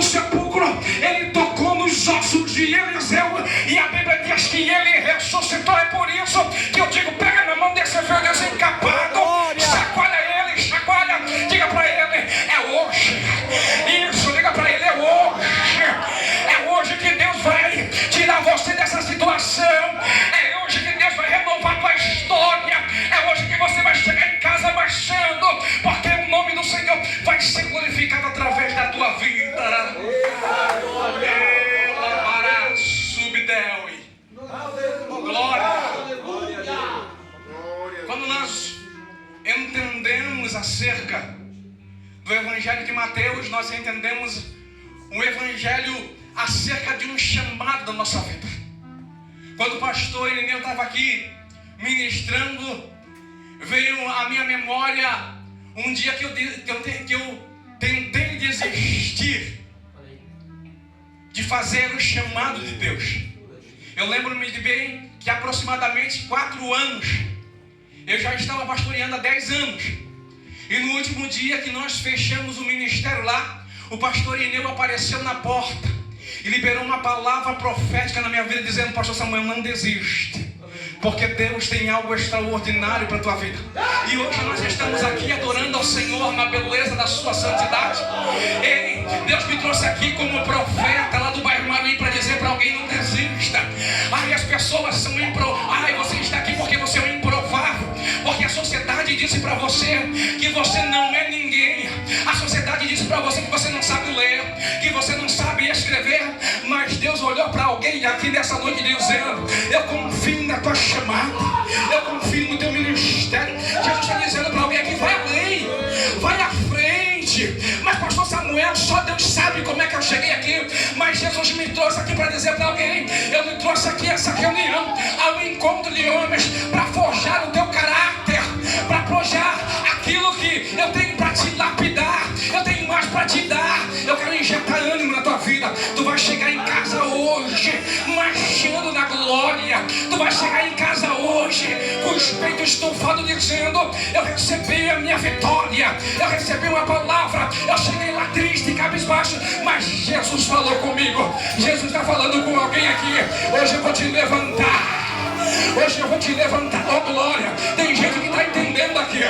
sepulcro, ele tocou nos ossos de Eliseu, e a Bíblia diz que ele ressuscitou. É por isso que eu digo, pega na mão desse filho desencapado, chacoalha ele, chacoalha, diga para ele, é hoje. Isso, diga para ele, é hoje que Deus vai tirar você dessa situação, é hoje que Deus vai renovar a tua história, é hoje que você vai chegar em casa marchando, porque o nome do Senhor vai ser glorificado através da tua vida. Glória. Quando nós entendemos acerca do Evangelho de Mateus, nós entendemos um Evangelho acerca de um chamado da nossa vida. Quando o pastor Irineu estava aqui ministrando, veio à minha memória um dia que eu tentei desistir de fazer o chamado de Deus. Eu lembro-me de bem que aproximadamente 4 anos eu já estava pastoreando há 10 anos. E no último dia que nós fechamos o ministério lá, o pastor Irineu apareceu na porta e liberou uma palavra profética na minha vida, dizendo: pastor Samuel, não desiste, porque Deus tem algo extraordinário para a tua vida. E hoje nós estamos aqui adorando ao Senhor na beleza da sua santidade. Ei, Deus me trouxe aqui como profeta lá do bairro Maruí para dizer para alguém: não desista. Ai, as pessoas são improváveis. Ai, você está aqui porque você é um improvável, porque a sociedade disse para você que você não é ninguém. A sociedade disse para você que você não sabe ler, que você não sabe escrever. Mas Deus olhou para alguém aqui nessa noite dizendo: eu confio na tua chamada, eu confio no teu ministério. Jesus está dizendo para alguém aqui: vai além, vai à frente. Mas pastor Samuel, só Deus sabe como é que eu cheguei aqui. Mas Jesus me trouxe aqui para dizer para alguém: eu me trouxe aqui essa reunião ao encontro de homens para forjar o teu caráter, para forjar aquilo que eu tenho para te lapidar. Eu tenho mais para te dar. Eu quero injetar ânimo na tua vida. Tu vai chegar em casa hoje marchando na glória. Tu vai chegar em casa hoje com os peitos estufados dizendo: eu recebi a minha vitória, eu recebi uma palavra. Eu cheguei lá triste, cabisbaixo, mas Jesus falou comigo. Jesus está falando com alguém aqui. Hoje eu vou te levantar. Hoje eu vou te levantar. Oh glória. Tem gente que está entendendo aqui.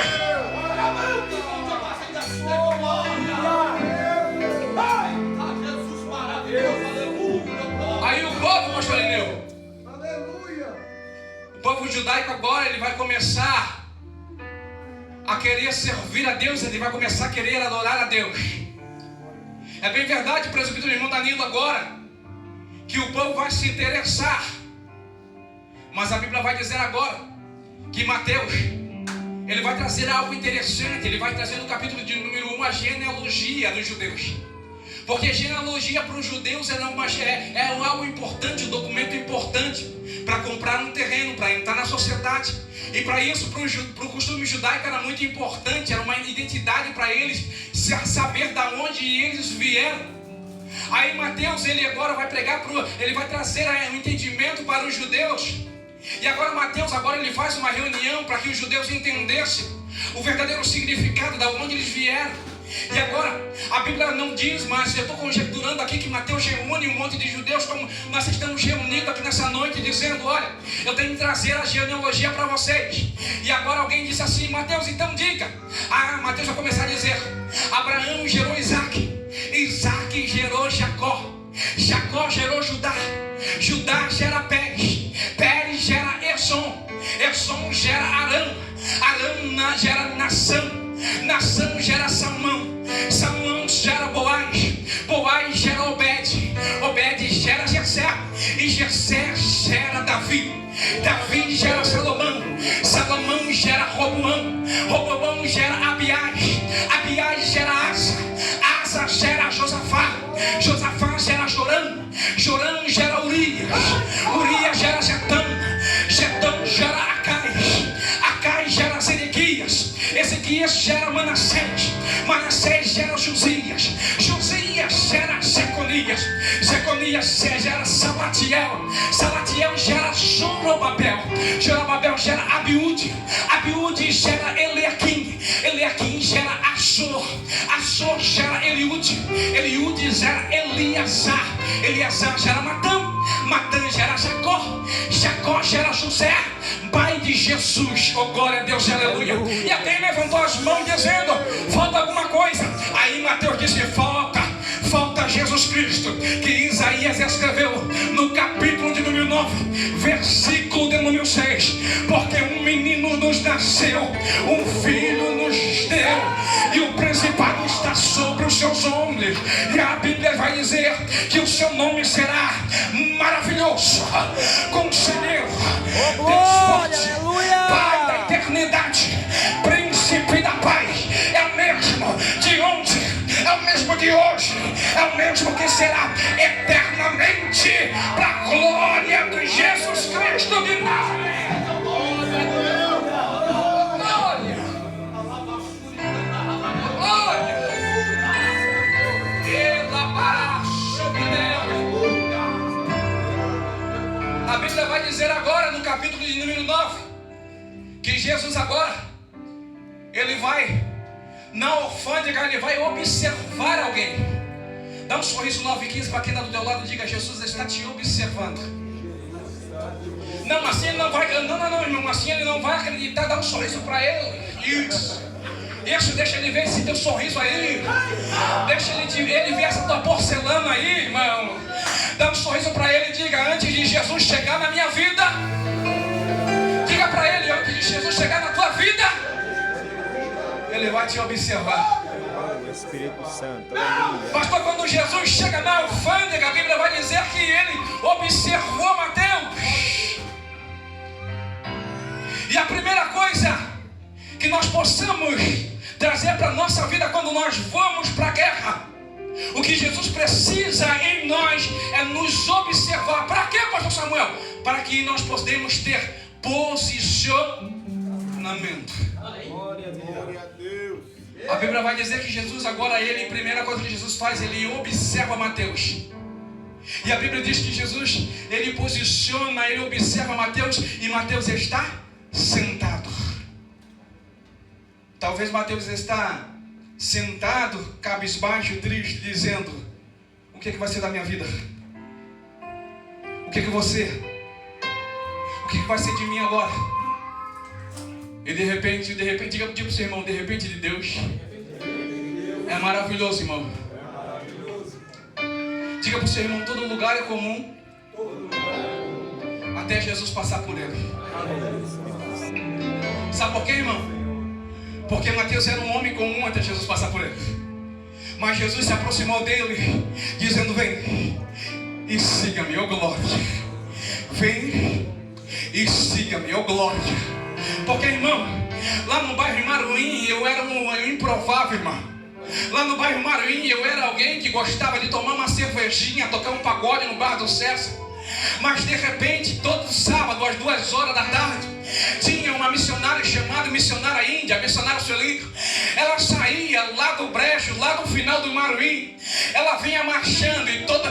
Aí o povo, pastor Irineu, o povo judaico agora, ele vai começar a querer servir a Deus, ele vai começar a querer adorar a Deus. É bem verdade, presbítero irmão Danilo, agora, que o povo vai se interessar. Mas a Bíblia vai dizer agora que Mateus, ele vai trazer algo interessante. Ele vai trazer no capítulo de número 1 a genealogia dos judeus. Porque genealogia para os judeus é algo importante, um documento importante para comprar um terreno, para entrar na sociedade. E para isso, para o costume judaico era muito importante, era uma identidade para eles, saber de onde eles vieram. Aí Mateus, ele agora vai pregar, ele vai trazer um entendimento para os judeus. E agora Mateus, ele faz uma reunião para que os judeus entendessem o verdadeiro significado de onde eles vieram. E agora, a Bíblia não diz, mas eu estou conjecturando aqui que Mateus reúne um monte de judeus, como nós estamos reunidos aqui nessa noite, dizendo: olha, eu tenho que trazer a genealogia para vocês. E agora alguém disse assim: Mateus, então diga. Mateus vai começar a dizer: Abraão gerou Isaac, Isaac gerou Jacó, Jacó gerou Judá, Judá gera Pérez, Pérez gera Essom, Essom gera Arão, Arão gera Nação, Nação gera Salmão, Salmão gera Boaz, Boaz gera Obed, Obed gera Jessé, e Jessé gera Davi, Davi gera Salomão, Salomão gera Roboão, Roboão gera Abiás, Abiás gera Asa, Asa gera Josafá, Josafá gera Jorão, Jorão gera Urias, Urias gera Zetão, Zetão gera Acais, Acais gera Zedequias, Ezequias gera Manassés, Manassés gera Josias, Josias gera Jeconias, Jeconias gera Salatiel, Salatiel gera Zorobabel, Zorobabel gera Abiúde, Abiúde gera Eliaquim, Eliaquim gera Assor, Assor gera Eliú, Eliúde gera Eleazar, Eleazar gera Matã, Matã gera Jacó, Jacó gera José, pai de Jesus. Oh, glória a Deus, aleluia. E até ele levantou as mãos dizendo: falta alguma coisa. Aí Mateus disse: falta Jesus Cristo, que Isaías escreveu no capítulo de número 9, versículo de número 6. Porque um menino nos nasceu, um filho nos deu, e o principado está sobre os seus ombros. E a Bíblia vai dizer que o seu nome será maravilhoso, conselheiro, Deus forte, Pai da eternidade, príncipe da paz. É o mesmo de ontem, é o mesmo de hoje, é o mesmo que será eternamente, para a glória de Jesus Cristo de Nazaré. Glória. A Bíblia vai dizer agora no capítulo de número 9 que Jesus agora, ele vai na alfândega, ele vai observar alguém. Dá um sorriso 9:15 para quem está do teu lado e diga: Jesus está te observando. Não, assim ele não vai, não, irmão, assim ele não vai acreditar. Dá um sorriso para ele. Isso, deixa ele ver esse teu sorriso aí. Deixa ele ver essa tua porcelana aí, irmão. Dá um sorriso para ele e diga: antes de Jesus chegar na minha vida, diga para ele: antes de Jesus chegar na tua vida, ele vai te observar. Espírito Santo. Pastor, quando Jesus chega na alfândega, a Bíblia vai dizer que ele observou Mateus. E a primeira coisa que nós possamos trazer para a nossa vida quando nós vamos para a guerra, o que Jesus precisa em nós é nos observar. Para quê, pastor Samuel? Para que nós possamos ter posicionamento. Glória a Deus. A Bíblia vai dizer que Jesus agora, a primeira coisa que Jesus faz, ele observa Mateus. E a Bíblia diz que Jesus, ele posiciona, ele observa Mateus, e Mateus está sentado. Talvez Mateus está sentado, cabisbaixo, triste, dizendo: o que vai ser da minha vida? O que vai ser de mim agora? E de repente, diga para o seu irmão: de repente de Deus é maravilhoso, irmão. Diga para o seu irmão: todo lugar é comum até Jesus passar por ele. Sabe por quê, irmão? Porque Mateus era um homem comum até Jesus passar por ele. Mas Jesus se aproximou dele, dizendo: vem e siga-me, ó glória. Vem e siga-me, ó glória. Porque, irmão, lá no bairro Maruim eu era um improvável, irmão. Lá no bairro Maruim eu era alguém que gostava de tomar uma cervejinha, tocar um pagode no bar do César. Mas de repente, todo sábado às 2h da tarde, tinha uma missionária chamada missionária índia, missionária Sueli. Ela saía lá do brejo, lá do final do Maruim. Ela vinha marchando e todo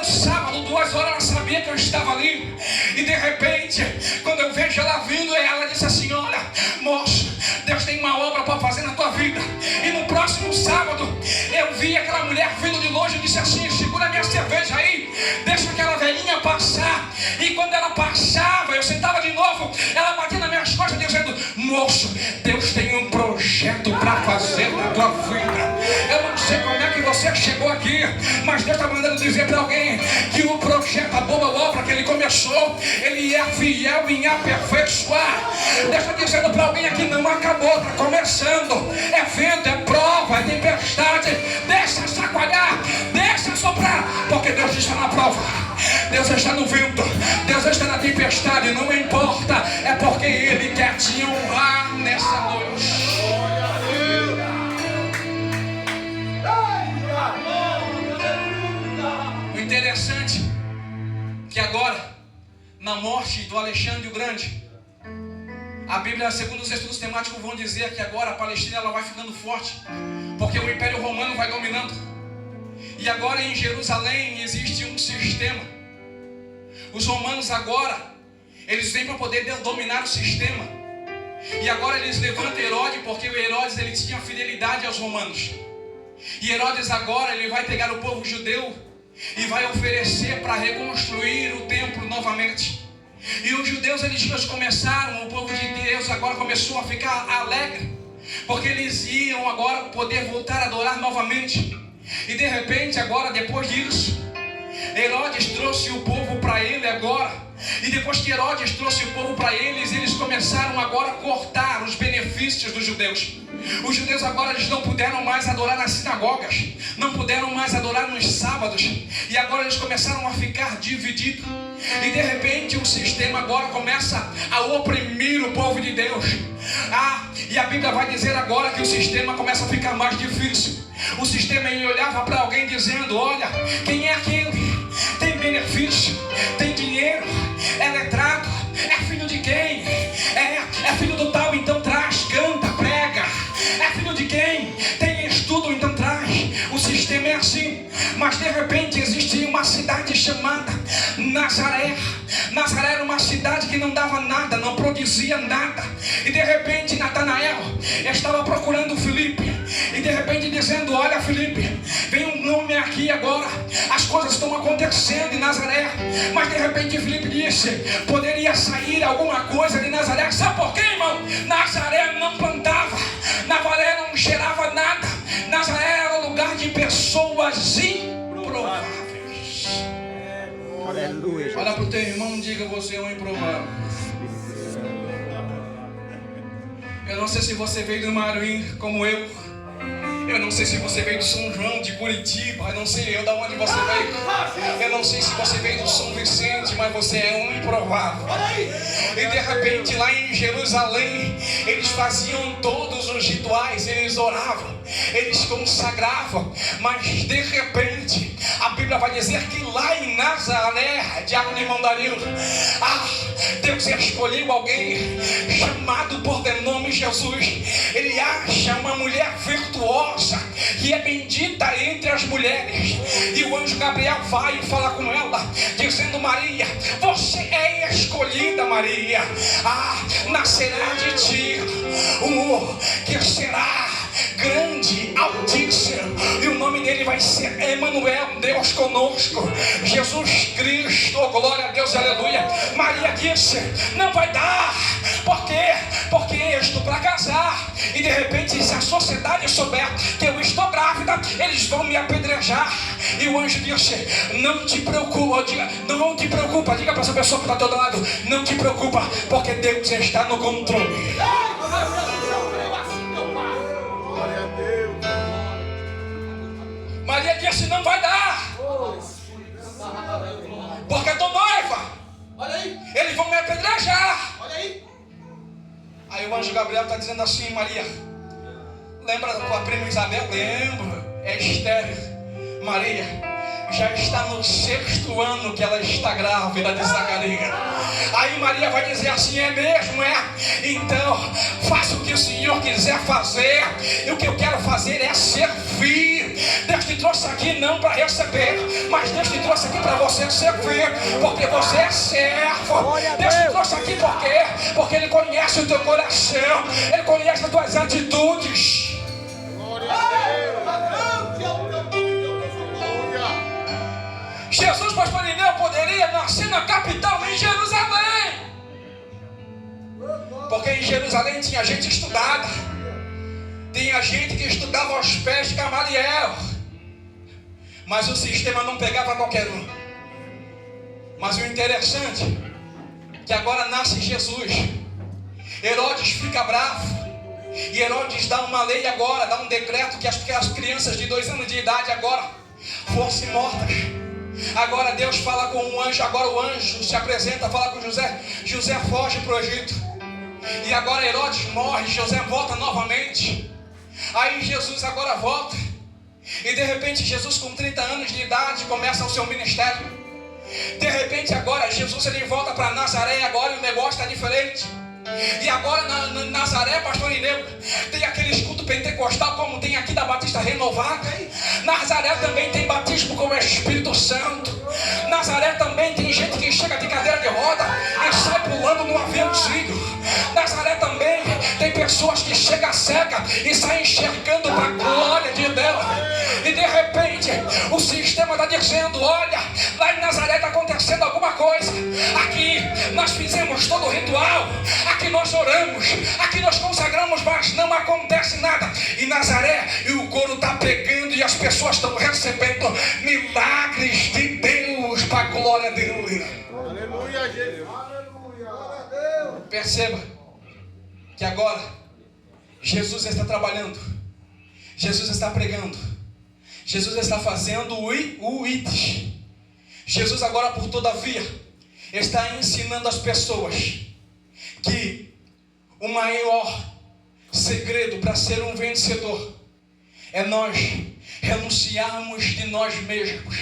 sábado, 2h, ela sabia que eu estava ali. E de repente, quando eu vejo ela vindo, ela disse assim: olha, moço, Deus tem uma obra para fazer na tua vida. E no próximo sábado, eu vi aquela mulher vindo de longe e disse assim: segura minha cerveja aí, deixa aquela velhinha passar. E quando ela passava, eu sentava de novo, ela batia nas minhas costas dizendo: moço, Deus tem um projeto para fazer na tua vida. Eu não sei como é que você chegou aqui, mas Deus está mandando dizer para alguém que o projeto, a boa obra que Ele começou, Ele é fiel em aperfeiçoar. Deus está dizendo para alguém aqui: não acabou, está começando. É vento, é prova, é tempestade. Deixa chacoalhar, deixa soprar, porque Deus está na prova, Deus está no vento, Deus está na tempestade. Não importa, é porque Ele quer te honrar nessa noite. O interessante é que agora, na morte do Alexandre o Grande, a Bíblia, segundo os estudos temáticos, vão dizer que agora a Palestina ela vai ficando forte, porque o Império Romano vai dominando. E agora em Jerusalém existe um sistema. Os romanos agora, eles vêm para poder dominar o sistema. E agora eles levantam Herodes, porque o Herodes ele tinha fidelidade aos romanos. E Herodes agora ele vai pegar o povo judeu e vai oferecer para reconstruir o templo novamente. E os judeus eles começaram, o povo de Deus agora começou a ficar alegre, porque eles iam agora poder voltar a adorar novamente. E de repente agora, depois disso, Herodes trouxe o povo para ele agora. E depois que Herodes trouxe o povo para eles, eles começaram agora a cortar os benefícios dos judeus. Os judeus agora eles não puderam mais adorar nas sinagogas, não puderam mais adorar nos sábados. E agora eles começaram a ficar divididos. E de repente o sistema agora começa a oprimir o povo de Deus. E a Bíblia vai dizer agora que o sistema começa a ficar mais difícil. O sistema ele olhava para alguém dizendo: olha, quem é aquele? Tem benefício, tem dinheiro, é letrado, é filho de quem? É filho do tal, então traz, canta, prega. É filho de quem? Tem estudo, então traz. O sistema é assim. Mas de repente existia uma cidade chamada Nazaré. Nazaré era uma cidade que não dava nada, não produzia nada. E de repente Natanael estava procurando Filipe. E de repente dizendo: olha Filipe, vem um nome aqui agora. As coisas estão acontecendo em Nazaré. Mas de repente Filipe disse: poderia sair alguma coisa de Nazaré. Sabe por quê, irmão? Nazaré não plantava, Nazaré não cheirava nada. Nazaré era um lugar de pessoas improváveis. Aleluia. Olha para o teu irmão, diga: você é um improvável. Eu não sei se você veio do Maruim como eu. Eu não sei se você veio do São João, de Curitiba. Eu não sei de onde você veio. Eu não sei se você veio do São Vicente, mas você é um improvável. E de repente lá em Jerusalém, eles faziam todos os rituais, eles oravam, eles consagravam. Mas de repente, a Bíblia vai dizer que lá em Nazaré, diácono irmão Dario, Deus escolheu alguém chamado por nome Jesus. Ele acha uma mulher virtuosa, que é bendita entre as mulheres. E o anjo Gabriel vai e fala com ela, dizendo: Maria, você é escolhida, Maria. Nascerá de ti que será grande, altíssimo, e o nome dele vai ser Emanuel, Deus conosco, Jesus Cristo. Oh, glória a Deus, aleluia. Maria disse: não vai dar. Por quê? Porque eu estou para casar. E de repente, se a sociedade souber que eu estou grávida, eles vão me apedrejar. E o anjo disse: não te preocupa, não te preocupa. Diga para essa pessoa que está do teu lado: não te preocupa, porque Deus está no controle. Maria disse: não vai dar, porque eu tô noiva. Eles vão me apedrejar. Aí o anjo Gabriel está dizendo assim: Maria, lembra da tua prima Isabel? Lembro, é estéril. Maria já está no 6º ano que ela está grávida de Zacarias. Aí Maria vai dizer assim: é mesmo, é? Então faça o que o Senhor quiser fazer. E o que eu quero fazer é servir. Deus te trouxe aqui não para receber, mas Deus te trouxe aqui para você servir, porque você é servo. Deus te trouxe aqui porque Ele conhece o teu coração, Ele conhece as tuas atitudes. Jesus, pastor Ineu, poderia nascer na capital, em Jerusalém, porque em Jerusalém tinha gente estudada, tinha gente que estudava aos pés de Gamaliel, mas o sistema não pegava qualquer um. Mas o interessante é que agora nasce Jesus. Herodes fica bravo, e Herodes dá uma lei agora, dá um decreto que as crianças de 2 anos de idade agora fossem mortas. Agora Deus fala com um anjo, agora o anjo se apresenta, fala com José. José foge para o Egito. E agora Herodes morre, José volta novamente. Aí Jesus agora volta. E de repente Jesus, com 30 anos de idade, começa o seu ministério. De repente agora Jesus ele volta para Nazaré. Agora o negócio está diferente. E agora na Nazaré, pastor Ineu, tem aquele escudo pentecostal como tem aqui da Batista Renovada. Nazaré também tem batismo com o Espírito Santo. Nazaré também tem gente que chega de cadeira de roda e sai pulando no aviãozinho. Nazaré também tem pessoas que chegam cega e saem enxergando para a glória de Deus. fazemos todo o ritual, aqui nós oramos, aqui nós consagramos, mas não acontece nada. Em Nazaré, e o couro está pegando e as pessoas estão recebendo milagres de Deus, para a glória dele. Aleluia, Jesus. Perceba que agora Jesus está trabalhando, Jesus está pregando, Jesus está fazendo o ites. Jesus agora, por todavia, está ensinando as pessoas que o maior segredo para ser um vencedor é nós renunciarmos de nós mesmos,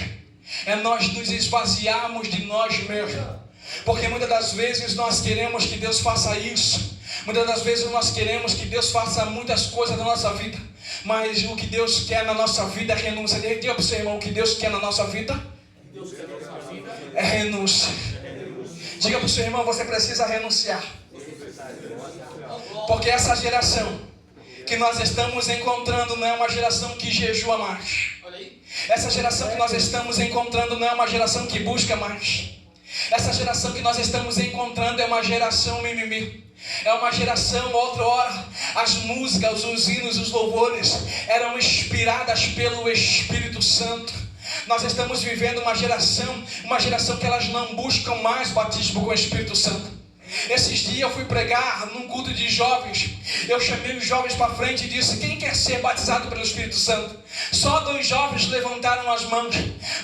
é nós nos esvaziarmos de nós mesmos. Porque muitas das vezes nós queremos que Deus faça isso, muitas das vezes nós queremos que Deus faça muitas coisas na nossa vida, mas o que Deus quer na nossa vida é renúncia. Diga para o seu irmão: o que Deus quer na nossa vida é renúncia. Diga para o seu irmão: você precisa renunciar. Porque essa geração que nós estamos encontrando não é uma geração que jejua mais. Essa geração que nós estamos encontrando não é uma geração que busca mais. Essa geração que nós estamos encontrando é uma geração mimimi. É uma geração, outra hora, as músicas, os hinos, os louvores eram inspiradas pelo Espírito Santo. Nós estamos vivendo uma geração que elas não buscam mais batismo com o Espírito Santo. Esses dias eu fui pregar num culto de jovens. Eu chamei os jovens para frente e disse: quem quer ser batizado pelo Espírito Santo? Só 2 jovens levantaram as mãos.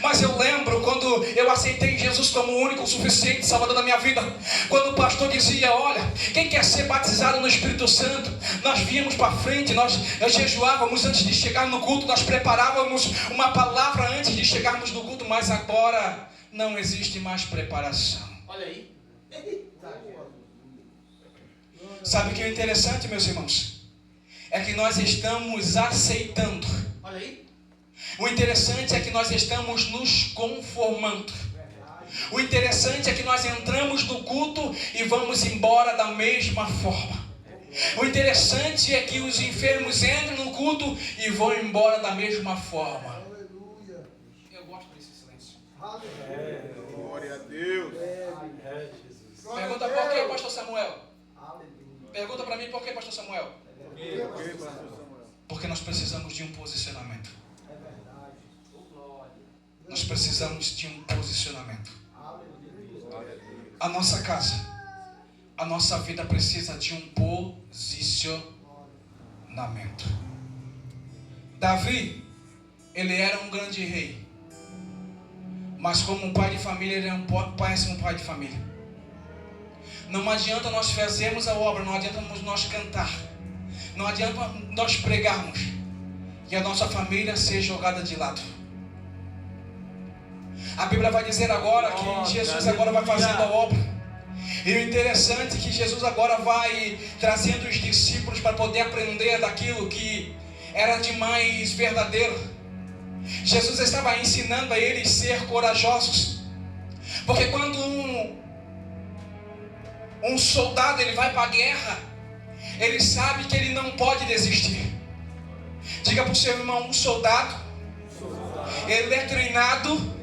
Mas eu lembro quando eu aceitei Jesus como o único, o suficiente Salvador da minha vida. Quando o pastor dizia: olha, quem quer ser batizado no Espírito Santo? Nós víamos para frente, nós jejuávamos antes de chegar no culto, nós preparávamos uma palavra antes de chegarmos no culto. Mas agora não existe mais preparação. Olha aí. Sabe o que é interessante, meus irmãos? É que nós estamos aceitando. Olha aí. O interessante é que nós estamos nos conformando. O interessante é que nós entramos no culto e vamos embora da mesma forma. O interessante é que os enfermos entram no culto e vão embora da mesma forma. Eu gosto desse silêncio. Glória a Deus. Pergunta: por que, pastor Samuel? Pergunta para mim: por que, pastor Samuel? Porque nós precisamos de um posicionamento. Nós precisamos de um posicionamento. A nossa casa, a nossa vida precisa de um posicionamento. Davi, ele era um grande rei, mas como um pai de família, ele é um péssimo pai de família. Não adianta nós fazermos a obra, não adianta nós cantar, não adianta nós pregarmos e a nossa família ser jogada de lado. A Bíblia vai dizer agora que Jesus agora vai fazendo a obra. E o interessante é que Jesus agora vai trazendo os discípulos para poder aprender daquilo que era de mais verdadeiro. Jesus estava ensinando a eles ser corajosos. Porque quando um soldado ele vai para a guerra, ele sabe que ele não pode desistir. Diga para o seu irmão: um soldado, ele é treinado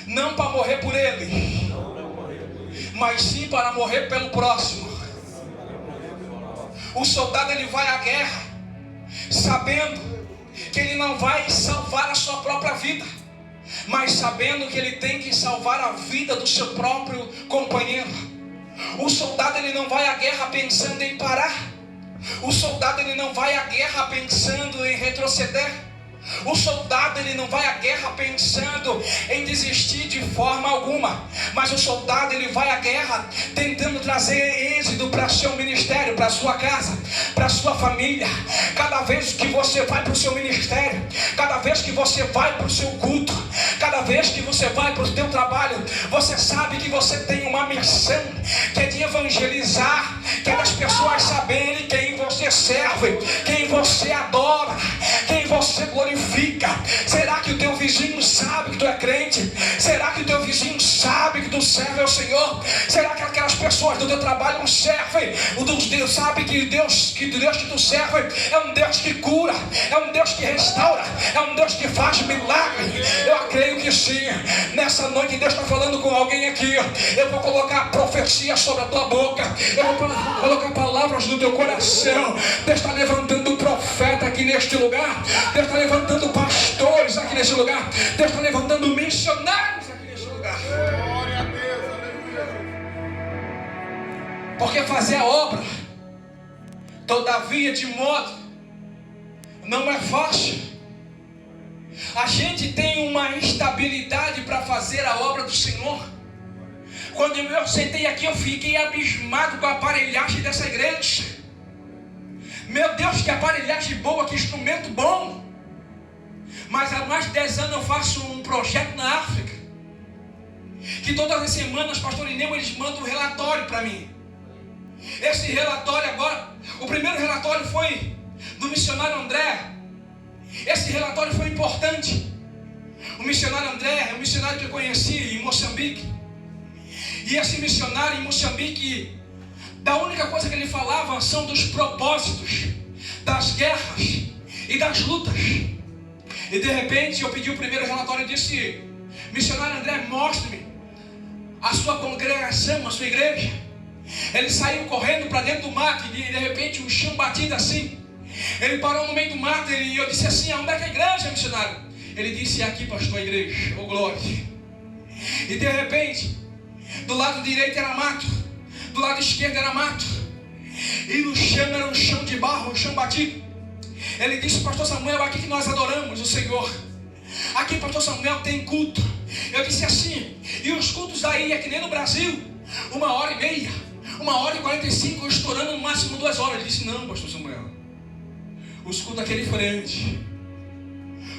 não para morrer por ele, mas sim para morrer pelo próximo. O soldado ele vai à guerra sabendo que ele não vai salvar a sua própria vida, mas sabendo que ele tem que salvar a vida do seu próprio companheiro. O soldado ele não vai à guerra pensando em parar. O soldado ele não vai à guerra pensando em retroceder. O soldado ele não vai à guerra pensando em desistir de forma alguma, mas o soldado ele vai à guerra tentando trazer êxito para seu ministério, para sua casa, para sua família. Cada vez que você vai para o seu ministério, cada vez que você vai para o seu culto, cada vez que você vai para o seu trabalho, você sabe que você tem uma missão, que é de evangelizar, que é das pessoas saberem quem você serve, quem você adora, quem você glorifica. Será que o teu vizinho sabe que tu é crente? Será que o teu vizinho sabe que tu serve ao Senhor? Será que aquelas pessoas pessoas do teu trabalho não servem. Deus sabe que Deus que tu serve é um Deus que cura, é um Deus que restaura, é um Deus que faz milagre. Eu creio que sim. Nessa noite Deus está falando com alguém aqui. Eu vou colocar profecia sobre a tua boca. Eu vou colocar palavras no teu coração. Deus está levantando profeta aqui neste lugar. Deus está levantando pastores aqui neste lugar. Deus está levantando missionários aqui neste lugar. Glória a Deus, aleluia. Porque fazer a obra, todavia, de modo, não é fácil. A gente tem uma instabilidade para fazer a obra do Senhor. Quando eu sentei aqui, eu fiquei abismado com a aparelhagem dessa igreja. Meu Deus, que aparelhagem boa, que instrumento bom. Mas há mais de 10 anos eu faço um projeto na África, que todas as semanas, pastor Ineu, eles mandam um relatório para mim. Esse relatório agora, o primeiro relatório foi do missionário André. Esse relatório foi importante. O missionário André é um missionário que eu conheci em Moçambique. E esse missionário em Moçambique, da única coisa que ele falava são dos propósitos, das guerras e das lutas. E de repente eu pedi o primeiro relatório e disse: missionário André, mostre-me a sua congregação, a sua igreja. Ele saiu correndo para dentro do mato e de repente um chão batido assim. Ele parou no meio do mato e eu disse assim: onde é que é a igreja, missionário? Ele disse: é aqui, pastor, a igreja, ô glória. E de repente, do lado direito era mato, do lado esquerdo era mato, e no chão era um chão de barro, um chão batido. Ele disse: pastor Samuel, aqui que nós adoramos o Senhor. Aqui, pastor Samuel, tem culto. Eu disse assim: e os cultos aí é que nem no Brasil, 1h30, 1h45, estourando no máximo 2 horas. Ele disse: não, pastor Samuel, os cultos aqui é diferente.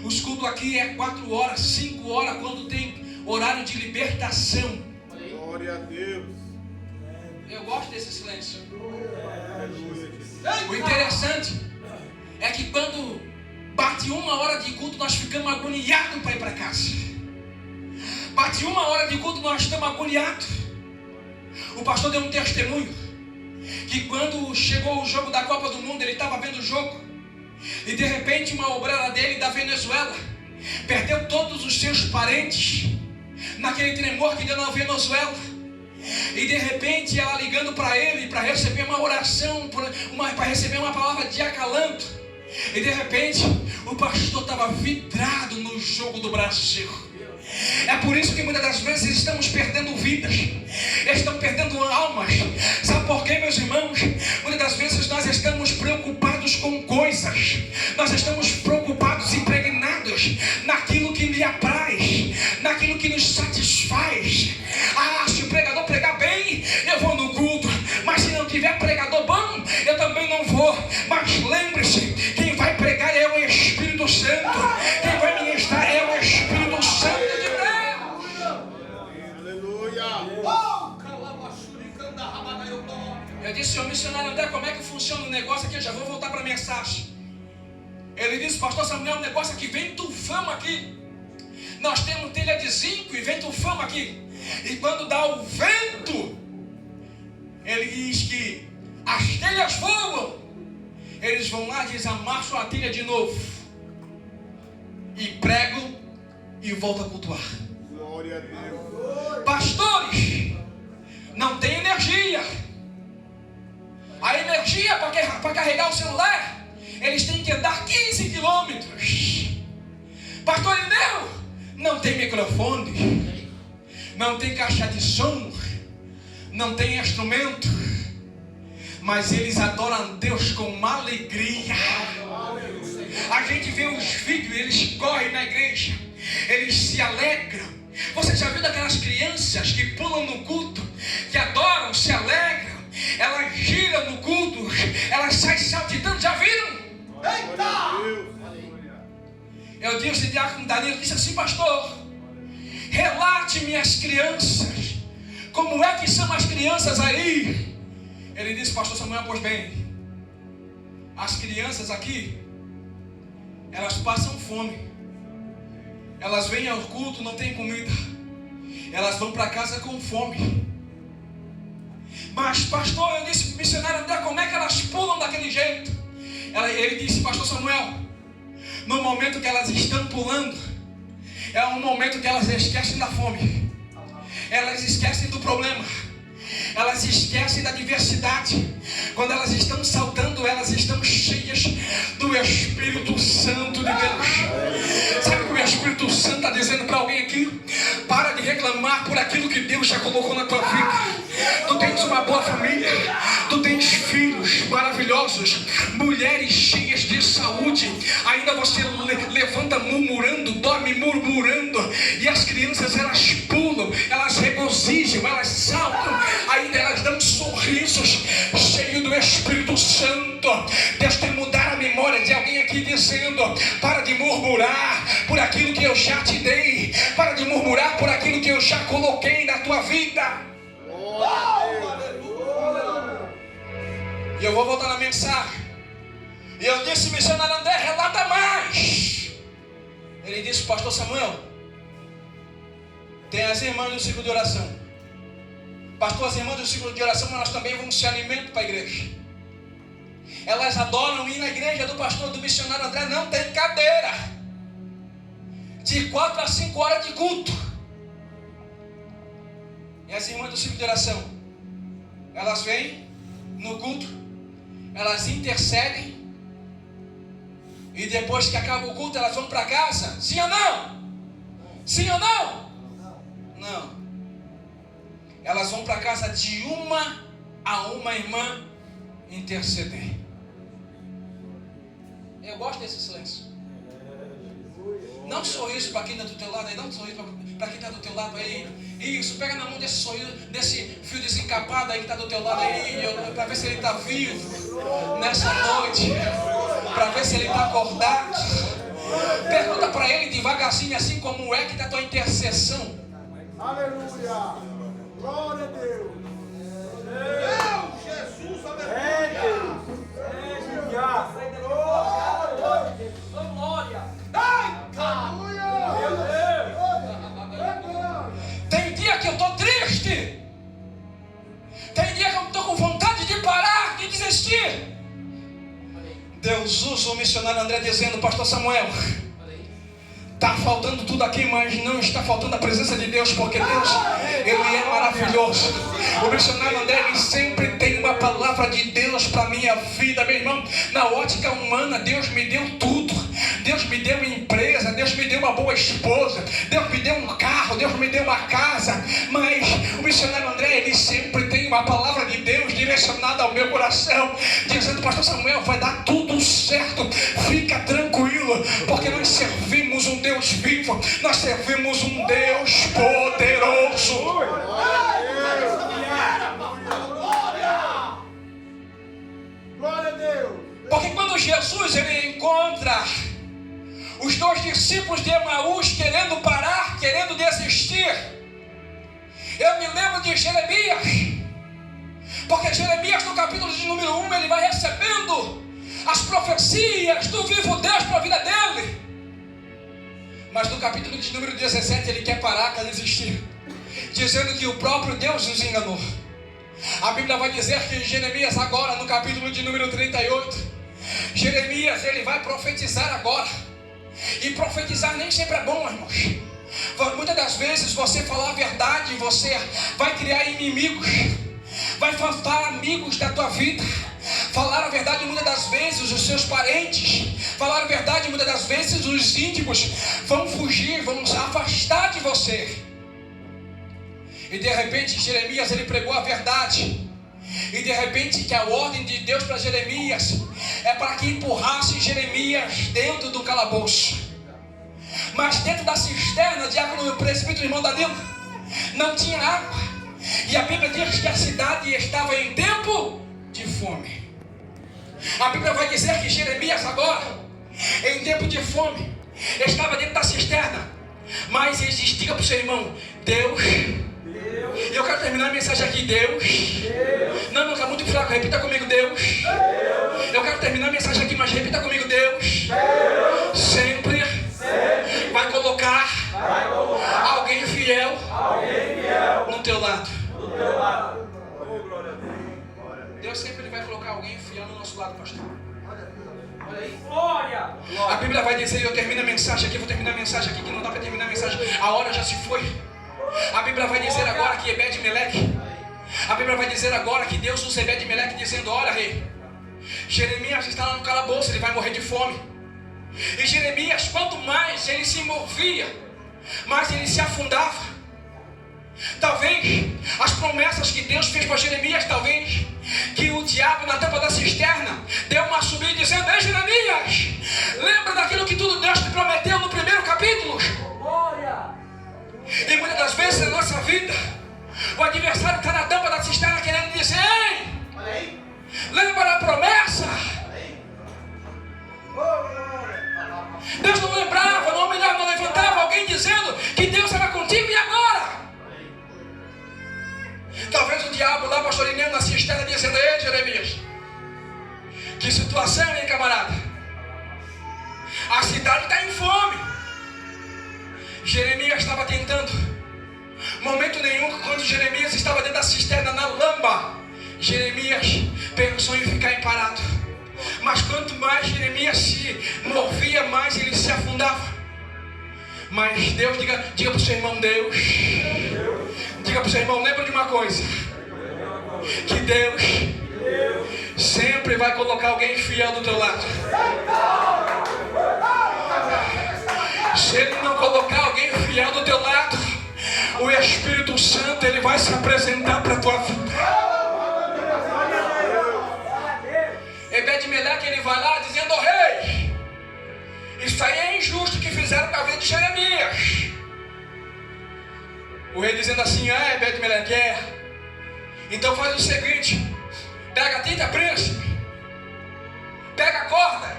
Os cultos aqui é 4 horas, 5 horas, quando tem horário de libertação. Glória a Deus. Eu gosto desse silêncio. Aleluia. O interessante é que quando bate 1 hora de culto, nós ficamos agoniados para ir para casa. Bate 1 hora de culto, nós estamos agoniados. O pastor deu um testemunho que quando chegou o jogo da Copa do Mundo, ele estava vendo o jogo e de repente uma obreira dele da Venezuela perdeu todos os seus parentes naquele tremor que deu na Venezuela. E de repente ela ligando para ele para receber uma oração, para receber uma palavra de acalanto. E de repente o pastor estava vidrado no jogo do Brasil. É por isso que muitas das vezes estamos perdendo vidas, estamos perdendo almas. Sabe por quê, meus irmãos? Muitas das vezes nós estamos preocupados com coisas, nós estamos preocupados e impregnados naquilo que lhe apraz, naquilo que nos satisfaz. Ah, se o pregador pregar bem, eu vou no culto, mas se não tiver pregador bom, eu também não vou. Mas lembre-se, quem vai pregar é o Espírito Santo, quem vai ministrar é o Espírito Santo de Deus. Eu disse: senhor missionário André, como é que funciona o negócio aqui? Eu já vou voltar para a mensagem. Ele disse: pastor Samuel, o negócio aqui vem tufamos aqui. Nós temos telha de zinco e vem tufamos aqui. E quando dá o vento, ele diz que as telhas voam. Eles vão lá, desamassam a telha de novo e pregam e voltam a cultuar. Glória a Deus. Pastores não tem energia. A energia para carregar o celular, eles têm que andar 15 quilômetros. Pastor Ineu não tem microfone, não tem caixa de som, não tem instrumento, mas eles adoram a Deus com uma alegria. A gente vê os vídeos, eles correm na igreja, eles se alegram. Você já viu daquelas crianças que pulam no culto, que adoram, se alegram? Elas giram no culto, elas saem saltitando, já viram? Eita! Eu disse, o diácono Danilo disse assim: pastor, relate-me as crianças, como é que são as crianças aí? Ele disse: pastor Samuel, pois bem, as crianças aqui, elas passam fome, elas vêm ao culto, não tem comida, elas vão para casa com fome. Mas pastor, eu disse, missionário André, como é que elas pulam daquele jeito? Ele disse, pastor Samuel, no momento que elas estão pulando, é um momento que elas esquecem da fome, elas esquecem do problema, elas esquecem da diversidade. Quando elas estão saltando, elas estão cheias do Espírito Santo de Deus. Sabe o que o Espírito Santo está dizendo para alguém aqui? Para de reclamar por aquilo que Deus já colocou na tua vida. Tu tens uma boa família, tu tens filhos maravilhosos, mulheres cheias de saúde. Ainda você levanta murmurando, dorme murmurando, e as crianças elas pulam, elas regozijam, elas saltam, ainda elas dão sorrisos cheios do Espírito Santo. Deus tem que mudar a memória de alguém aqui dizendo: para de murmurar por aquilo que eu já te dei, para de murmurar por aquilo que eu já coloquei na tua vida. E eu vou voltar na mensagem. E eu disse, missionário André, relata mais. Ele disse, pastor Samuel, tem as irmãs do ciclo de oração. Pastor, as irmãs do ciclo de oração, elas também vão ser alimento para a igreja. Elas adoram ir na igreja do pastor, do missionário André, não tem cadeira. De 4 a 5 horas de culto. E as irmãs do ciclo de oração, elas vêm no culto, elas intercedem, e depois que acaba o culto, elas vão para casa. Sim ou não? Sim ou não? Não. Elas vão para casa de uma a uma irmã interceder. Eu gosto desse silêncio. Dá um sorriso para quem está do teu lado aí. Dá um sorriso para quem está do teu lado aí. Isso, pega na mão desse sorriso, desse fio desencapado aí que está do teu lado aí, para ver se ele está vivo nessa noite, para ver se ele está acordado. Pergunta para ele devagarzinho, assim como é que está a tua intercessão. Aleluia! Glória a Deus! Deus, Jesus, aleluia! Glória! Tem dia que eu estou triste. Tem dia que eu estou com vontade de parar, de desistir. Deus usa o missionário André dizendo, pastor Samuel, está faltando tudo aqui, mas não está faltando a presença de Deus, porque Deus, Ele é maravilhoso. O missionário André, ele sempre tem uma palavra de Deus para a minha vida, meu irmão. Na ótica humana, Deus me deu tudo. Deus me deu uma empresa, Deus me deu uma boa esposa, Deus me deu um carro, Deus me deu uma casa. Mas o missionário André, ele sempre tem uma palavra de Deus direcionada ao meu coração, dizendo, pastor Samuel, vai dar tudo certo, fica tranquilo, porque nós servimos um Deus vivo, nós servimos um Deus poderoso. Glória a Deus! Porque quando Jesus ele encontra os 2 discípulos de Emaús querendo parar, querendo desistir, eu me lembro de Jeremias, porque Jeremias no capítulo de número 1 ele vai recebendo as profecias do vivo Deus para a vida dele. Mas no capítulo de número 17 ele quer parar, quer desistir, dizendo que o próprio Deus nos enganou. A Bíblia vai dizer que Jeremias agora no capítulo de número 38, Jeremias ele vai profetizar agora. E profetizar nem sempre é bom, irmãos. Muitas das vezes você falar a verdade, você vai criar inimigos, vai faltar amigos da tua vida. Falar a verdade muitas das vezes os seus parentes, falar a verdade muitas das vezes os íntimos vão fugir, vão se afastar de você. E de repente Jeremias ele pregou a verdade. E de repente que a ordem de Deus para Jeremias é para que empurrasse Jeremias dentro do calabouço. Mas dentro da cisterna, diácono, presbítero, irmão Danilo, não tinha água. E a Bíblia diz que a cidade estava em tempo de fome. A Bíblia vai dizer que Jeremias agora, em tempo de fome, estava dentro da cisterna. Mas diga para o seu irmão, Deus. E eu quero terminar a mensagem aqui, Deus. Não, está muito fraco, repita comigo, Deus. Eu quero terminar a mensagem aqui, mas repita comigo, Deus. Sempre vai colocar alguém fiel no teu lado. vai colocar alguém fiel no nosso lado, pastor. Olha aí. Glória. A Bíblia vai dizer, eu termino a mensagem aqui, vou terminar a mensagem aqui, que não dá para terminar a mensagem, a hora já se foi. A Bíblia vai dizer agora que Ebed-Meleque, a Bíblia vai dizer agora que Deus usa Ebed-Meleque dizendo, olha rei, Jeremias está lá no calabouço, ele vai morrer de fome. E Jeremias, quanto mais ele se movia, mais ele se afundava. Talvez as promessas que Deus fez para Jeremias, talvez que o diabo na tampa da cisterna deu uma subida dizendo, ei Jeremias, lembra daquilo que tudo Deus te prometeu no primeiro capítulo? E muitas das vezes na nossa vida o adversário está na tampa da cisterna querendo dizer, ei, lembra da promessa? Deus não lembrava, não levantava alguém dizendo que Deus era contigo, e agora? Talvez o diabo lá, pastor Inês, na cisterna dizendo, ei Jeremias, que situação, hein camarada? A cidade está em fome. Jeremias estava tentando, momento nenhum, quando Jeremias estava dentro da cisterna na lamba, Jeremias pensou em ficar parado. Mas quanto mais Jeremias se movia, mais ele se afundava. Mas Deus, diga para o seu irmão, Deus, diga para o seu irmão, lembra de uma coisa, que Deus sempre vai colocar alguém fiel do teu lado. Se Ele não colocar alguém fiel do teu lado, o Espírito Santo, ele vai se apresentar para a tua vida. Ebed-Meleque, ele vai lá dizendo, oh, rei, isso aí é injusto que fizeram com a vida de Jeremias. O rei dizendo assim, Ebed-Meleque, então faz o seguinte, pega a tinta, príncipe, pega a corda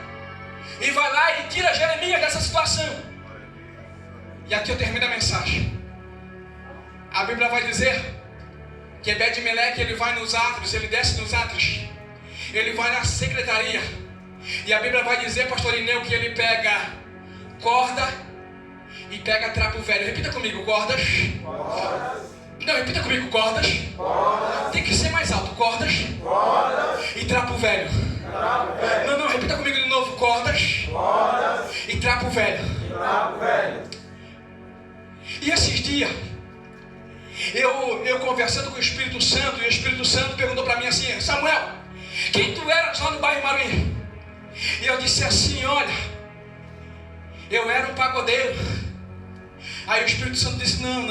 e vai lá e tira Jeremias dessa situação. E aqui eu termino a mensagem. A Bíblia vai dizer que Ebed-Meleque, ele vai nos átrios, ele desce nos átrios, ele vai na secretaria, e a Bíblia vai dizer, pastor Ineu, que ele pega corda e pega trapo velho. Repita comigo, cordas. Não, repita comigo, cordas. Tem que ser mais alto, cordas. E trapo velho. Não, repita comigo de novo, cordas. E trapo velho. E esses dias eu conversando com o Espírito Santo, e o Espírito Santo perguntou para mim assim, Samuel, quem tu eras lá no bairro Maruí? E eu disse assim, olha, eu era um pagodeiro. Aí o Espírito Santo disse, não.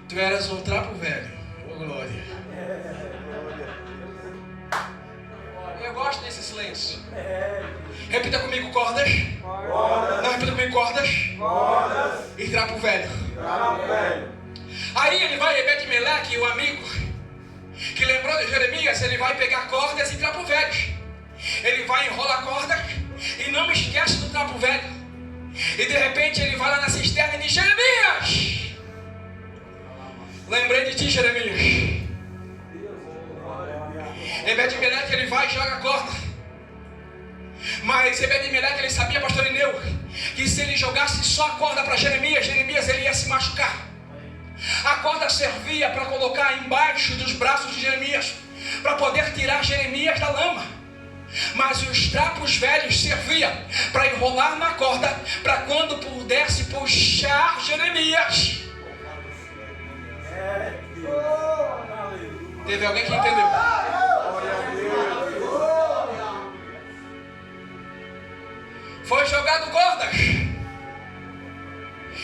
Tu eras um trapo velho. Oh, glória. Eu gosto desse silêncio. Repita comigo, cordas. Não, repita comigo, cordas. E trapo velho. Aí ele vai, Ebed-Meleque, o amigo que lembrou de Jeremias, ele vai pegar cordas e trapo velhos. Ele vai enrolar cordas e não esquece do trapo velho. E de repente ele vai lá na cisterna e diz, Jeremias, lembrei de ti, Jeremias. Ebed-Meleque, ele vai e joga a corda. Mas Ebed-Meleque, ele sabia, pastor Ineu, que se ele jogasse só a corda para Jeremias, ele ia se machucar. A corda servia para colocar embaixo dos braços de Jeremias, para poder tirar Jeremias da lama. Mas os trapos velhos serviam para enrolar na corda, para quando pudesse puxar Jeremias. Teve alguém que entendeu? Foi jogado cordas.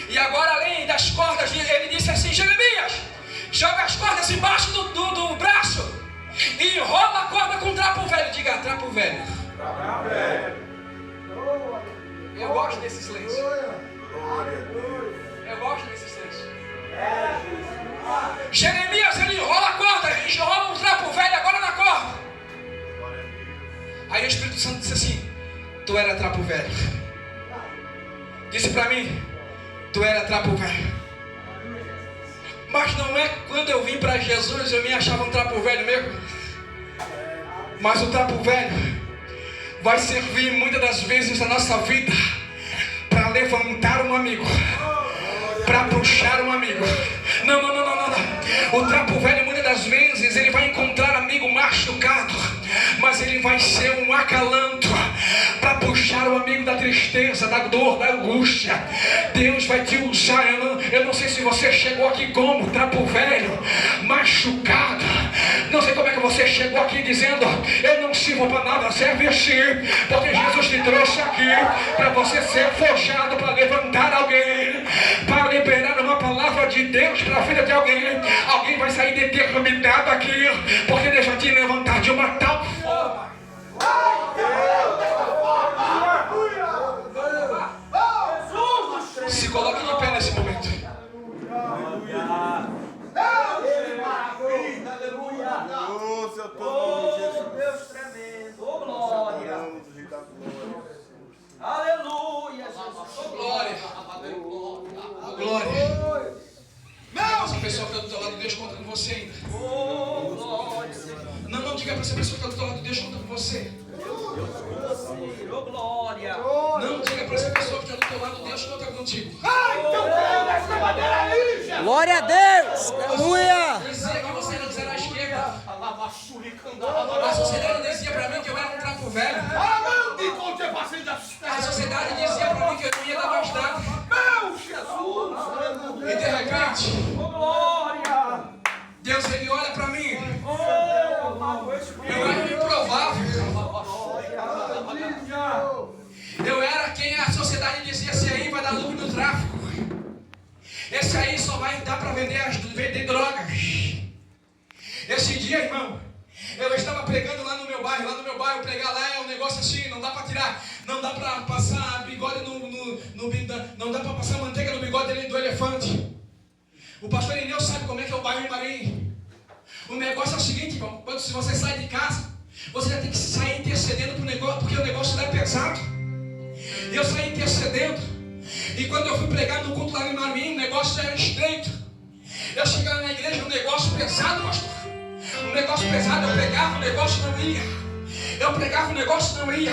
E agora, além das cordas, ele disse assim, Jeremias, joga as cordas embaixo do braço e enrola a corda com trapo velho. Diga, trapo velho. Eu gosto desse silêncio. Eu gosto desse silêncio. Jeremias, ele enrola a corda, enrola um trapo velho agora na corda. Aí o Espírito Santo disse assim, tu era trapo velho. Disse para mim, tu era trapo velho. Mas não é quando eu vim para Jesus eu me achava um trapo velho mesmo. Mas o trapo velho vai servir muitas das vezes na nossa vida para levantar um amigo, para puxar um amigo. Não. O trapo velho muitas das vezes Ele vai ser um acalanto para puxar o amigo da tristeza, da dor, da angústia. Deus vai te usar. Eu não sei se você chegou aqui como trapo velho, machucado. Não sei como é que você chegou aqui dizendo: eu não sirvo para nada. Serve sim, porque Jesus te trouxe aqui para você ser forjado, para levantar alguém, para liberar uma palavra de Deus para a vida de alguém. Alguém vai sair determinado aqui, porque Deus vai te levantar de uma tal forma. Se coloque de pé nesse momento. Deus tremendo, glória. Aleluia, Jesus. Glória. Glória. Não, essa pessoa que está do teu lado, Deus conta com você ainda. Não diga para essa pessoa que está do teu lado, Deus conta com você. Glória. Não diga para essa pessoa que está do teu lado, Deus conta contigo. Glória a Deus! Aleluia! Dizia que você não será à esquerda. A sociedade dizia para mim que eu era um trapo velho. A sociedade dizia para mim que eu não ia dar mais nada. E de repente, Deus ele olha para mim. Eu era improvável. Eu era quem a sociedade dizia: esse aí vai dar lucro no tráfico. Esse aí só vai dar para vender drogas. Esse dia, irmão, eu estava pregando lá no meu bairro. Pregar lá é um negócio assim, não dá para tirar, não dá para passar bigode não dá para passar manteiga no bigode do elefante. O pastor Ineu sabe como é que é o bairro em Marim. O negócio é o seguinte, irmão: se você sai de casa, você já tem que sair intercedendo pro negócio, porque o negócio não é pesado. Eu saí intercedendo, e quando eu fui pregar no culto lá em Marim, o negócio era estreito. Eu chegava na igreja, um negócio pesado, pastor. Um negócio pesado, eu pregava, o negócio não ia. Eu pregava, o negócio não ia.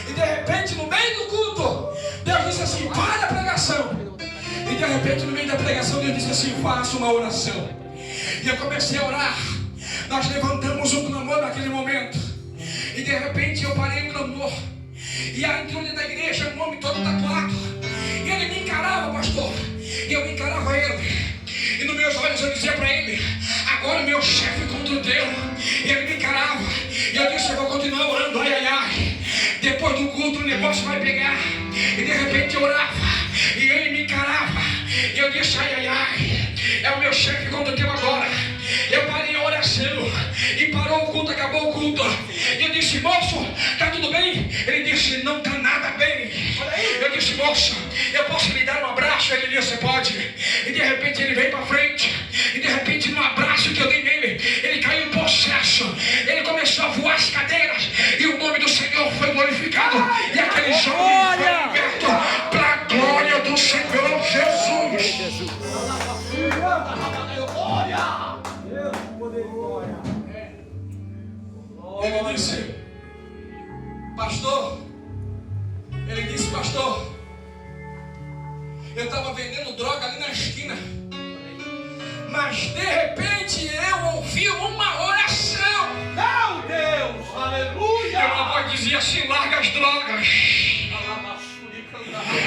E de repente, no meio do culto, Deus disse assim: para a pregação. E de repente, no meio da pregação, Deus disse assim: faça uma oração. E eu comecei a orar. Nós levantamos um clamor naquele momento. E de repente, eu parei o clamor. E aí entrou dentro da igreja um homem todo tatuado. E ele me encarava, pastor. E eu encarava ele. E nos meus olhos eu dizia para ele: agora o meu chefe contra o teu. E ele me encarava. E eu disse: eu vou continuar orando, ai, ai, ai. Depois do culto o negócio vai pegar. E de repente eu orava. E ele me encarava. E eu disse: ai, ai, ai. É o meu chefe contra o teu agora. Eu parei a oração. E parou o culto, acabou o culto. E eu disse: moço, tá tudo bem? Ele disse: não tá nada bem. Eu disse: moço, eu posso lhe dar um abraço? Ele disse: pode. E de repente ele veio para frente. E de repente no abraço que eu dei nele, ele caiu em processo. Ele começou a voar as cadeiras. E o nome do Senhor foi glorificado. E aquele jovem foi liberto para a glória do Senhor Jesus. Ele disse: pastor, eu estava vendendo droga ali na esquina, mas de repente eu ouvi uma oração. Meu Deus, aleluia. E uma voz dizia assim: larga as drogas,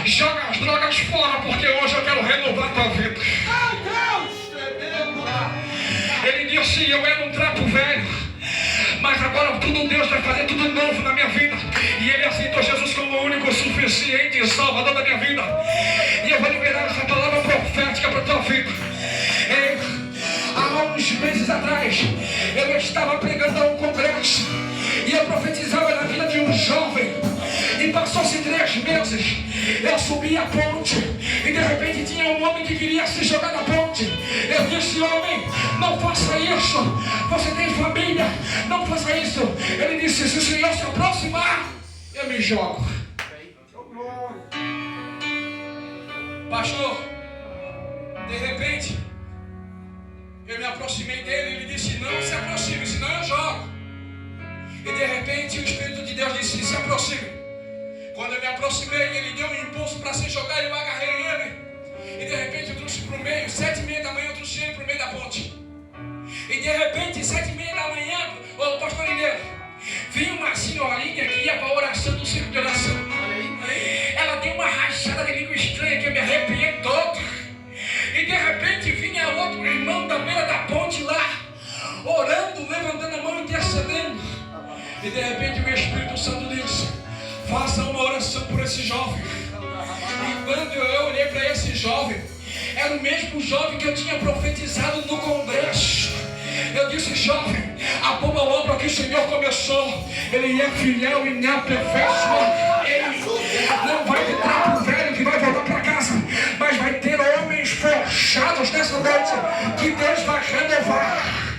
joga as drogas fora, porque hoje eu quero renovar tua vida. Meu Deus, tremendo. Ele disse: eu era um trapo velho, mas agora Deus vai fazer tudo novo na minha vida. E ele aceitou Jesus como o único, suficiente Salvador da minha vida. E eu vou liberar essa palavra profética para a tua vida. Há uns meses atrás, eu estava pregando a um congresso e eu profetizava na vida de um jovem. E passou-se 3 meses, eu subi a ponte e de repente tinha um homem que queria se jogar na ponte. Eu disse: homem, não faça isso, você tem família, não faça isso. Ele disse: se o Senhor se aproximar, eu me jogo. Pastor, de repente eu me aproximei dele e ele disse: não se aproxime, senão eu jogo. E de repente o Espírito de Deus disse: se aproxime. Quando eu me aproximei, ele deu um impulso para se jogar, eu agarrei ele. E de repente eu trouxe para o meio, 7h30 da manhã eu trouxe ele para o meio da ponte. E de repente, 7h30 da manhã, o pastor Ineu, vinha senhorinha que ia para a oração do círculo de oração. Ela deu uma rachada de língua estranha que eu me arrepiei todo. E de repente vinha outro irmão da beira da ponte lá, orando, levantando a mão e intercedendo. E de repente o Espírito Santo disse: faça uma oração por esse jovem. E quando eu olhei para esse jovem, era o mesmo jovem que eu tinha profetizado no congresso. Eu disse: jovem, a boa obra que o Senhor começou, Ele é fiel e não aperfeiçoa. Ele não vai ter trapo velho que vai voltar para casa, mas vai ter homens forjados nessa noite que Deus vai renovar.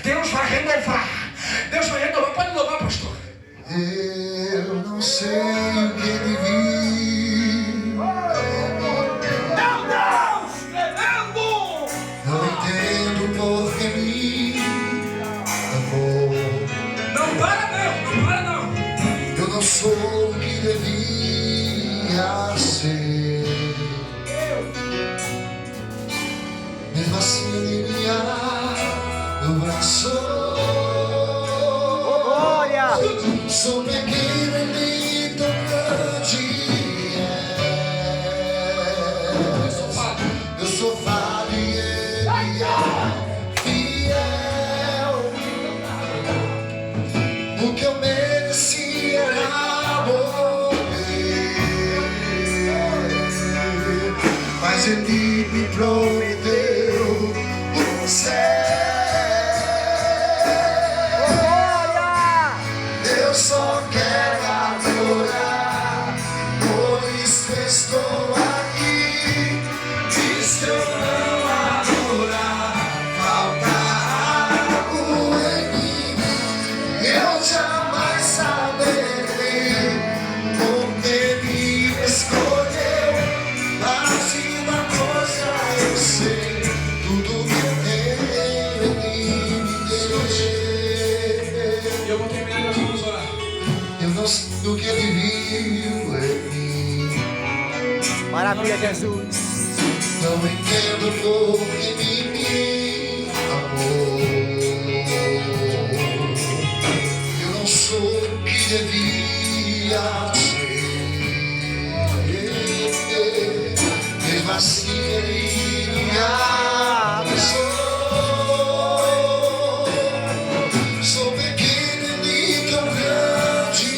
Deus vai renovar. Deus vai renovar. Pode louvar, pastor. Eu não sei o que ele viu. Meu Deus, tremendo! Não entendo por que me amou. Não para não. Eu não sou o que devia ser. Mesmo assim ele me abraçou. Glória! Sou pequeno e tão grande. Eu sou falho e ele é fiel. O que eu merecia era morrer, mas ele me prometeu o céu. Eu só quero adorar, por isso estou aqui. E se eu não adorar, falta algo em mim. Eu jamais saberei porque me escolheu. Mas uma coisa eu sei, tudo que eu tenho ele me deu. E eu vou terminar e nós vamos orar. Eu não sei o que ele viu em mim. Maravilha, Jesus! Não entendo por que me amou. Eu não sou o que devia ser. Mesmo assim ele me abençoou. Sou pequeno e tão grande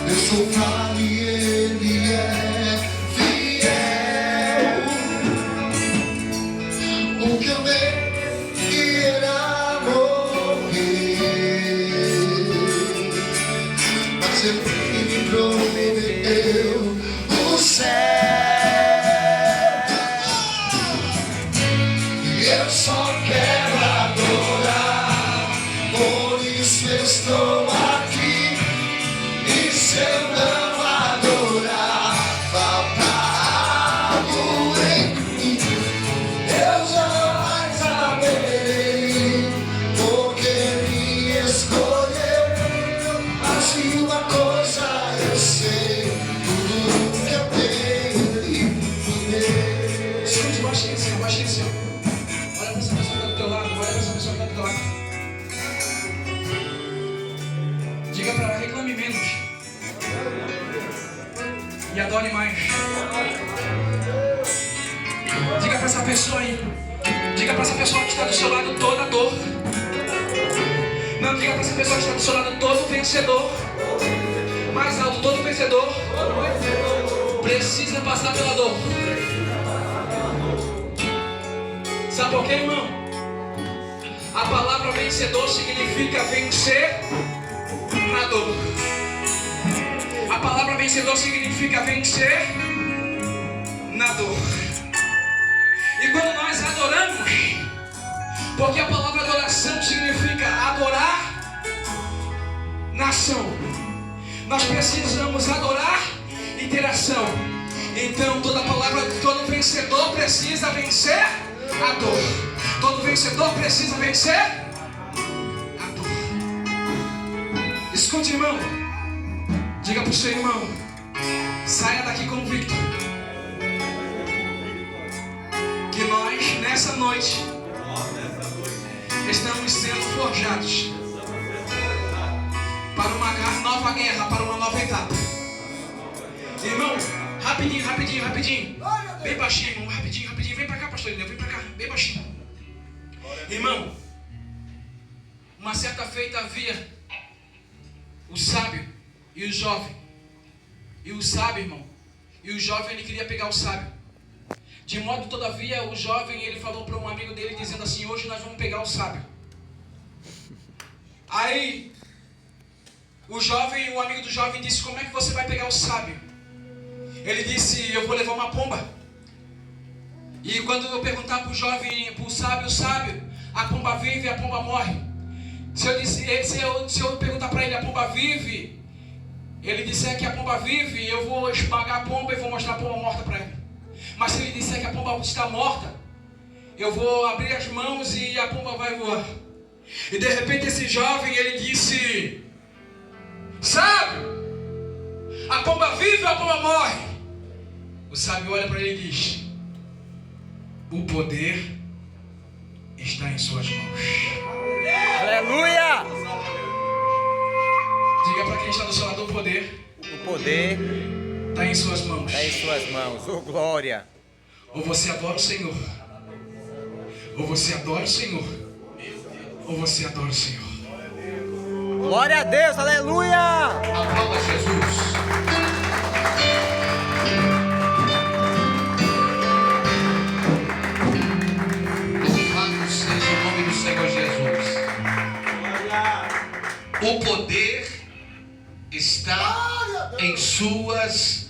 eu sou falho e ele é fiel. O que eu merecia era morrer, mas ele me prometeu o céu. E eu só quero adorar, por isso estou aqui. E se eu não adorar, falta algo em mim. Eu jamais saberei porque me escolheu. Mas de uma coisa eu sei, tudo que eu tenho ele me deu. Escute, baixinho assim. Olha para essa pessoa que está do teu lado. Diga para ela: reclame menos e adore mais. Diga para essa pessoa aí. Diga para essa pessoa que está do seu lado toda dor. Não, diga para essa pessoa que está do seu lado todo vencedor. Mais alto, todo vencedor precisa passar pela dor. Sabe por quê, irmão? A palavra vencedor significa vencer na dor. A palavra vencedor significa vencer na dor. E quando nós adoramos, porque a palavra adoração significa adorar na ação, nós precisamos adorar e ter ação. Então todo vencedor precisa vencer a dor. Todo vencedor precisa vencer a dor. Escute, irmão. Diga para o seu irmão: saia daqui convicto que nós, nessa noite, estamos sendo forjados para uma nova guerra, para uma nova etapa. Irmão, rapidinho. Bem baixinho, irmão, rapidinho. Vem pra cá, pastor Ineu, vem pra cá, bem baixinho. Irmão, uma certa feita havia o sábio e o jovem. E o sábio, irmão, e o jovem, ele queria pegar o sábio. De modo, todavia, o jovem, ele falou para um amigo dele, dizendo assim: hoje nós vamos pegar o sábio. Aí, o amigo do jovem disse: como é que você vai pegar o sábio? Ele disse: eu vou levar uma pomba. E quando eu perguntar para o jovem, para o sábio, a pomba vive e a pomba morre. Se eu perguntar para ele, a pomba vive, ele disser que a pomba vive, eu vou esmagar a pomba e vou mostrar a pomba morta para ele. Mas se ele disser que a pomba está morta, eu vou abrir as mãos e a pomba vai voar. E de repente esse jovem, ele disse: sábio, a pomba vive ou a pomba morre? O sábio olha para ele e diz: o poder está em suas mãos. Aleluia! Diga para quem está do seu lado: o poder está em suas mãos. Está em suas mãos. Oh, glória! Ou você adora o Senhor, ou você adora o Senhor, ou você adora o Senhor. Glória a Deus, aleluia! Aplauda Jesus. Louvado seja o nome do Senhor Jesus. O poder está em suas